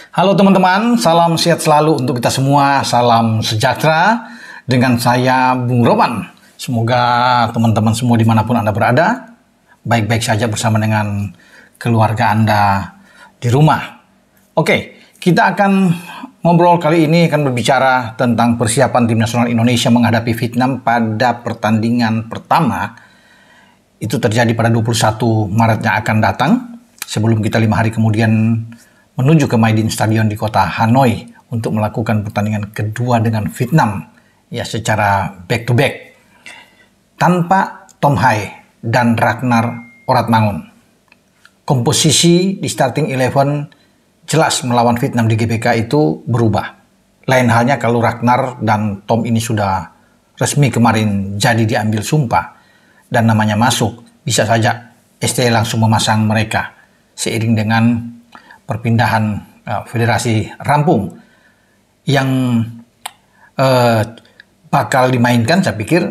Halo teman-teman, salam sehat selalu untuk kita semua, salam sejahtera dengan saya Bung Roman. Semoga teman-teman semua dimanapun Anda berada, baik-baik saja bersama dengan keluarga Anda di rumah. Oke, kita akan ngobrol kali ini akan berbicara tentang persiapan tim nasional Indonesia menghadapi Vietnam pada pertandingan pertama. Itu terjadi pada 21 Maret yang akan datang, sebelum kita 5 hari kemudian menuju ke Maidin Stadion di kota Hanoi untuk melakukan pertandingan kedua dengan Vietnam, ya secara back to back. Tanpa Tom Hai dan Ragnar Oratmangun. Komposisi di starting 11 jelas melawan Vietnam di GBK itu berubah. Lain halnya kalau Ragnar dan Tom ini sudah resmi kemarin jadi diambil sumpah dan namanya masuk, bisa saja STY langsung memasang mereka seiring dengan perpindahan federasi rampung yang bakal dimainkan. Saya pikir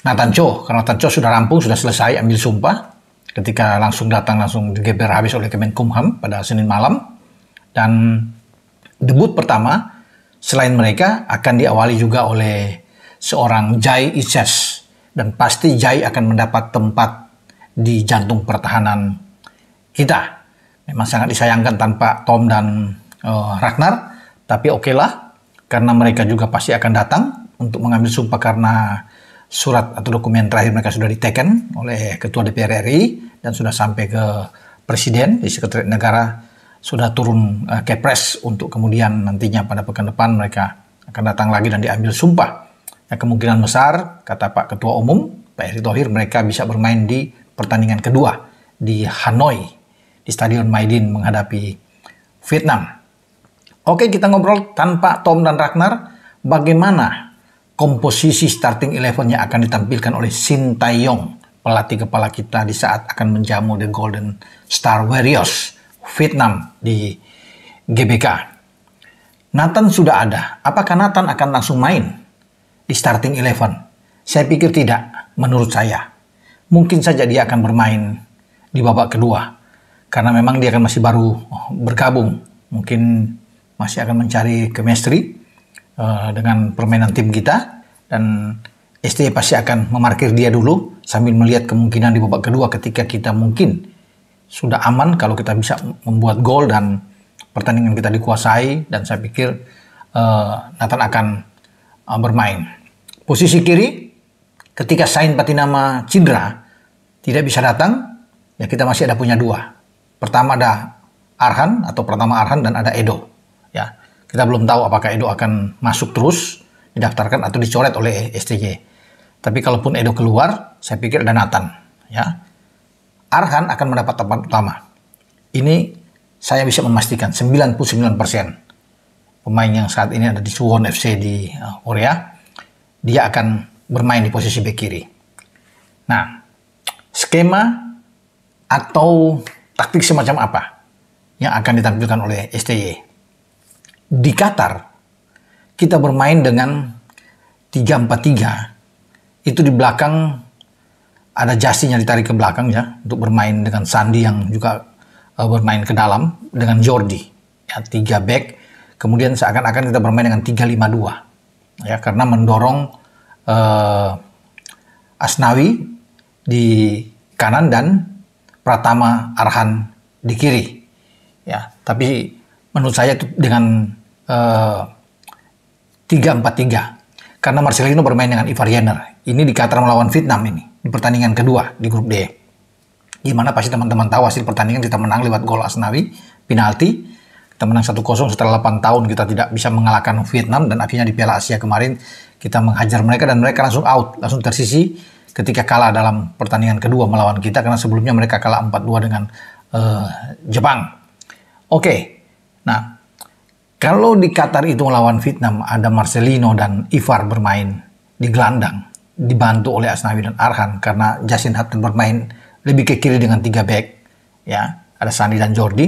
Nathan Cho, karena Nathan Cho sudah rampung, sudah selesai ambil sumpah ketika langsung datang langsung digeber habis oleh Kemenkumham pada Senin malam. Dan debut pertama selain mereka akan diawali juga oleh seorang Jai Ises. Dan pasti Jai akan mendapat tempat di jantung pertahanan kita. Memang sangat disayangkan tanpa Tom dan Ragnar, tapi oke lah, karena mereka juga pasti akan datang untuk mengambil sumpah karena surat atau dokumen terakhir mereka sudah diteken oleh Ketua DPR RI dan sudah sampai ke Presiden di Sekretariat Negara, sudah turun Kepres untuk kemudian nantinya pada pekan depan mereka akan datang lagi dan diambil sumpah. Ya, kemungkinan besar, kata Pak Ketua Umum, Pak Erick Thohir, mereka bisa bermain di pertandingan kedua di Hanoi, di Stadion Maidin menghadapi Vietnam. Oke, kita ngobrol tanpa Tom dan Ragnar, bagaimana komposisi starting 11-nya akan ditampilkan oleh Shin Tae-yong, pelatih kepala kita di saat akan menjamu The Golden Star Warriors Vietnam di GBK. Nathan sudah ada. Apakah Nathan akan langsung main di starting 11? Saya pikir tidak, menurut saya. Mungkin saja dia akan bermain di babak kedua. Karena memang dia kan masih baru bergabung. Mungkin masih akan mencari chemistry dengan permainan tim kita. Dan STY pasti akan memarkir dia dulu sambil melihat kemungkinan di babak kedua ketika kita mungkin sudah aman kalau kita bisa membuat gol dan pertandingan kita dikuasai. Dan saya pikir Nathan akan bermain. Posisi kiri, ketika Sain Patinama cedera, tidak bisa datang, ya kita masih ada punya dua. Pertama ada Arhan atau pertama Arhan dan ada Edo. Ya, kita belum tahu apakah Edo akan masuk terus, didaftarkan atau dicoret oleh STY. Tapi kalaupun Edo keluar, saya pikir ada Nathan. Ya, Arhan akan mendapat tempat utama. Ini saya bisa memastikan 99% pemain yang saat ini ada di Suwon FC di Korea, dia akan bermain di posisi bek kiri. Nah, skema atau taktik semacam apa yang akan ditampilkan oleh STY? Di Qatar, kita bermain dengan 3-4-3. Itu di belakang ada Justin yang ditarik ke belakang ya, untuk bermain dengan Sandi yang juga bermain ke dalam dengan Jordi. Ya, 3 back. Kemudian seakan-akan kita bermain dengan 3-5-2. Ya, karena mendorong Asnawi di kanan dan Pratama Arhan di kiri. Ya, tapi menurut saya itu dengan 3-4-3. Karena Marcelino bermain dengan Ivar Jenner. Ini di Qatar melawan Vietnam ini, di pertandingan kedua di grup D. Gimana pasti teman-teman tahu hasil pertandingan, kita menang lewat gol Asnawi, penalti. Kita menang 1-0 setelah 8 tahun kita tidak bisa mengalahkan Vietnam, dan akhirnya di Piala Asia kemarin kita menghajar mereka dan mereka langsung out, langsung tersisi ketika kalah dalam pertandingan kedua melawan kita, karena sebelumnya mereka kalah 4-2 dengan Jepang. Oke, nah kalau di Qatar itu melawan Vietnam ada Marcelino dan Ivar bermain di gelandang, dibantu oleh Asnawi dan Arhan karena Justin Hutton bermain lebih ke kiri dengan 3 back, ya ada Sandi dan Jordi.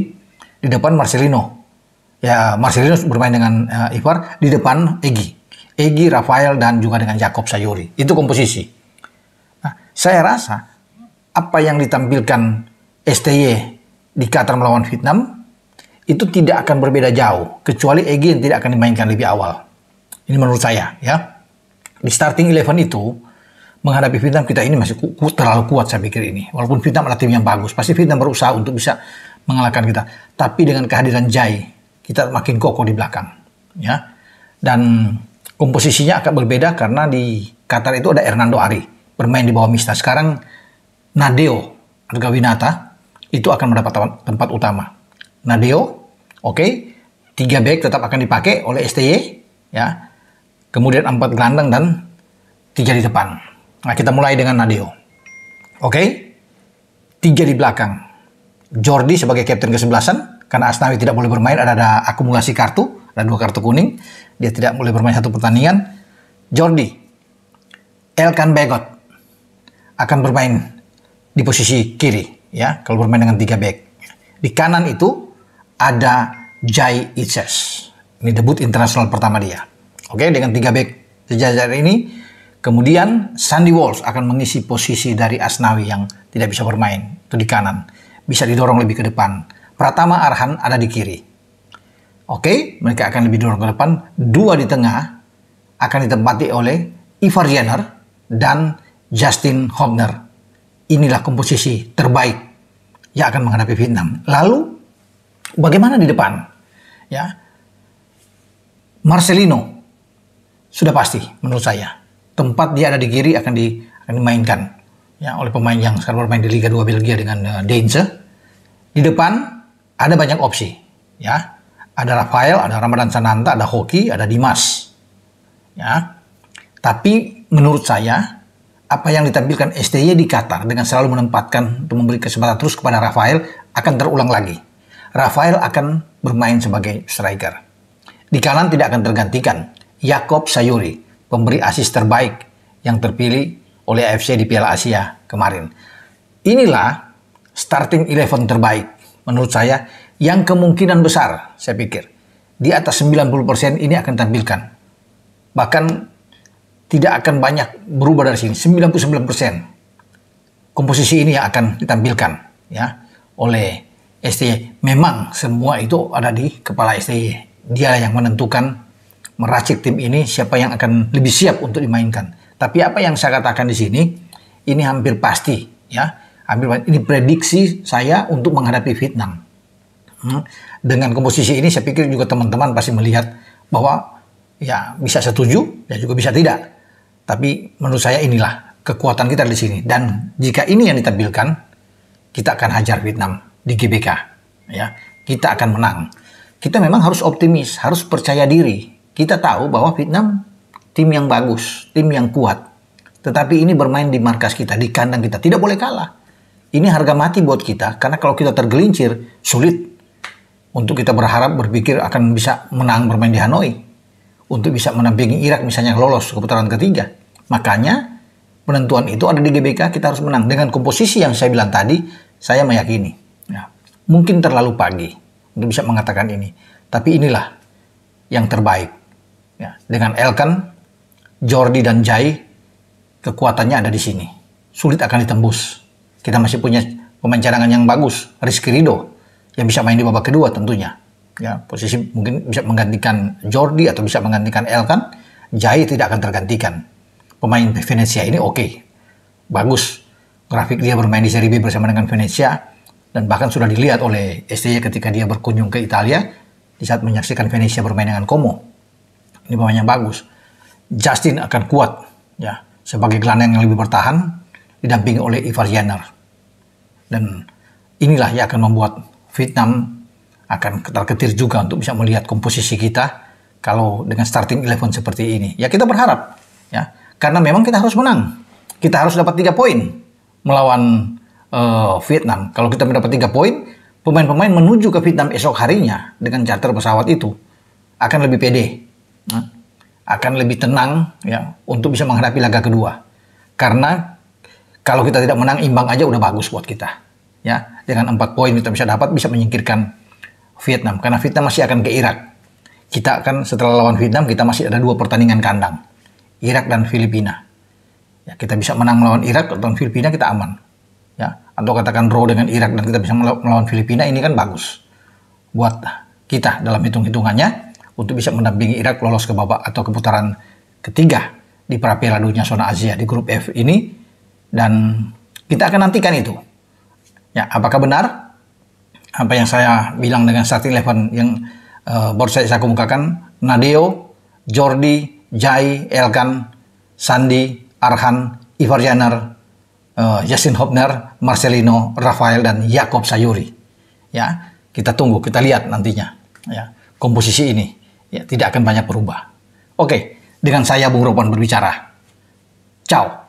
Di depan Marcelino, ya Marcelino bermain dengan Ivar, di depan Egy, Rafael dan juga dengan Jakob Sayuri. Itu komposisi. Nah, saya rasa apa yang ditampilkan STY di Qatar melawan Vietnam itu tidak akan berbeda jauh, kecuali Egy yang tidak akan dimainkan lebih awal. Ini menurut saya, ya. Di starting 11 itu, menghadapi Vietnam kita ini masih terlalu kuat saya pikir ini. Walaupun Vietnam adalah tim yang bagus, pasti Vietnam berusaha untuk bisa mengalahkan kita. Tapi dengan kehadiran Jai, kita makin kokoh di belakang, ya. Dan komposisinya akan berbeda karena di Qatar itu ada Hernando Ari bermain di bawah Mista. Sekarang Nadeo Argawinata itu akan mendapat tempat utama. Nadeo, oke, 3 back tetap akan dipakai oleh STY, ya. Kemudian 4 gelandang dan 3 di depan. Nah, kita mulai dengan Nadeo. Oke, 3 di belakang. Jordi sebagai kapten ke-11, karena Asnawi tidak boleh bermain, ada akumulasi kartu, ada 2 kartu kuning, dia tidak boleh bermain 1 pertandingan. Jordi, Elkan Begot akan bermain di posisi kiri, ya, kalau bermain dengan 3 back. Di kanan itu ada Jai Itses. Ini debut internasional pertama dia. Oke, dengan 3 back sejajar ini. Kemudian Sandy Walsh akan mengisi posisi dari Asnawi yang tidak bisa bermain. Itu di kanan. Bisa didorong lebih ke depan. Pratama Arhan ada di kiri. Oke, mereka akan lebih dorong ke depan. 2 di tengah akan ditempati oleh Ivar Jenner dan Justin Hobner. Inilah komposisi terbaik yang akan menghadapi Vietnam. Lalu, bagaimana di depan? Ya, Marcelino sudah pasti menurut saya. Tempat dia ada di kiri akan dimainkan, ya, oleh pemain yang sekarang bermain di Liga 2 Belgia dengan Deinze. Di depan ada banyak opsi, ya. Ada Rafael, ada Ramadan Sananta, ada Hoki, ada Dimas, ya. Tapi menurut saya apa yang ditampilkan STY di Qatar dengan selalu menempatkan untuk memberi kesempatan terus kepada Rafael akan terulang lagi. Rafael akan bermain sebagai striker. Di kanan tidak akan tergantikan Jakob Sayuri, pemberi asis terbaik yang terpilih oleh AFC di Piala Asia kemarin. Inilah starting 11 terbaik menurut saya yang kemungkinan besar saya pikir di atas 90% ini akan tampilkan. Bahkan tidak akan banyak berubah dari sini. 99% komposisi ini yang akan ditampilkan, ya, oleh STY. Memang semua itu ada di kepala STY. Dia yang menentukan, meracik tim ini siapa yang akan lebih siap untuk dimainkan. Tapi apa yang saya katakan di sini ini hampir pasti, ya. Ini prediksi saya untuk menghadapi Vietnam. Dengan komposisi ini saya pikir juga teman-teman pasti melihat bahwa ya bisa setuju dan juga bisa tidak. Tapi menurut saya inilah kekuatan kita di sini. Dan jika ini yang ditampilkan, kita akan hajar Vietnam di GBK, ya. Kita akan menang. Kita memang harus optimis, harus percaya diri. Kita tahu bahwa Vietnam tim yang bagus, tim yang kuat. Tetapi ini bermain di markas kita, di kandang kita. Tidak boleh kalah. Ini harga mati buat kita. Karena kalau kita tergelincir, sulit untuk kita berpikir akan bisa menang bermain di Hanoi. Untuk bisa menampingi Irak misalnya lolos ke putaran ketiga. Makanya penentuan itu ada di GBK, kita harus menang. Dengan komposisi yang saya bilang tadi, saya meyakini. Ya, mungkin terlalu pagi untuk bisa mengatakan ini. Tapi inilah yang terbaik. Ya, dengan Elkan, Jordi dan Jai, kekuatannya ada di sini. Sulit akan ditembus. Kita masih punya pemain cadangan yang bagus, Rizky Ridho, yang bisa main di babak kedua tentunya. Ya, posisi mungkin bisa menggantikan Jordi atau bisa menggantikan Elkan. Jai tidak akan tergantikan. Pemain Venezia ini oke, bagus. Grafik dia bermain di Serie B bersama dengan Venezia. Dan bahkan sudah dilihat oleh STY ketika dia berkunjung ke Italia di saat menyaksikan Venezia bermain dengan Como. Ini pemain yang bagus. Justin akan kuat, ya, sebagai gelandang yang lebih bertahan didampingi oleh Ivar Jenner. Dan inilah yang akan membuat Vietnam akan ketar-ketir juga untuk bisa melihat komposisi kita kalau dengan starting 11 seperti ini. Ya kita berharap, ya, karena memang kita harus menang. Kita harus dapat 3 poin melawan Vietnam. Kalau kita mendapat 3 poin, pemain-pemain menuju ke Vietnam esok harinya dengan charter pesawat itu akan lebih pede. Akan lebih tenang, ya, untuk bisa menghadapi laga kedua. Karena kalau kita tidak menang, imbang aja udah bagus buat kita, ya. Dengan 4 poin kita bisa menyingkirkan Vietnam, karena Vietnam masih akan ke Irak. Kita akan setelah lawan Vietnam, kita masih ada 2 pertandingan kandang, Irak dan Filipina. Ya, kita bisa menang melawan Irak atau Filipina, kita aman, ya. Atau katakan draw dengan Irak dan kita bisa melawan Filipina, ini kan bagus. buat kita dalam hitung-hitungannya untuk bisa mendampingi Irak lolos ke babak atau ke putaran ketiga di Piala Dunia zona Asia di grup F ini, dan kita akan nantikan itu. Ya, apakah benar apa yang saya bilang dengan starting 11 yang baru saya kemukakan? Nadeo, Jordi, Jai, Elkan, Sandi, Arhan, Ivar Janer, Justin Hobner, Marcelino, Rafael, dan Yakob Sayuri. Ya, kita tunggu, kita lihat nantinya. Ya, komposisi ini ya tidak akan banyak berubah. Oke, dengan saya Bung Ropan berbicara. Ciao.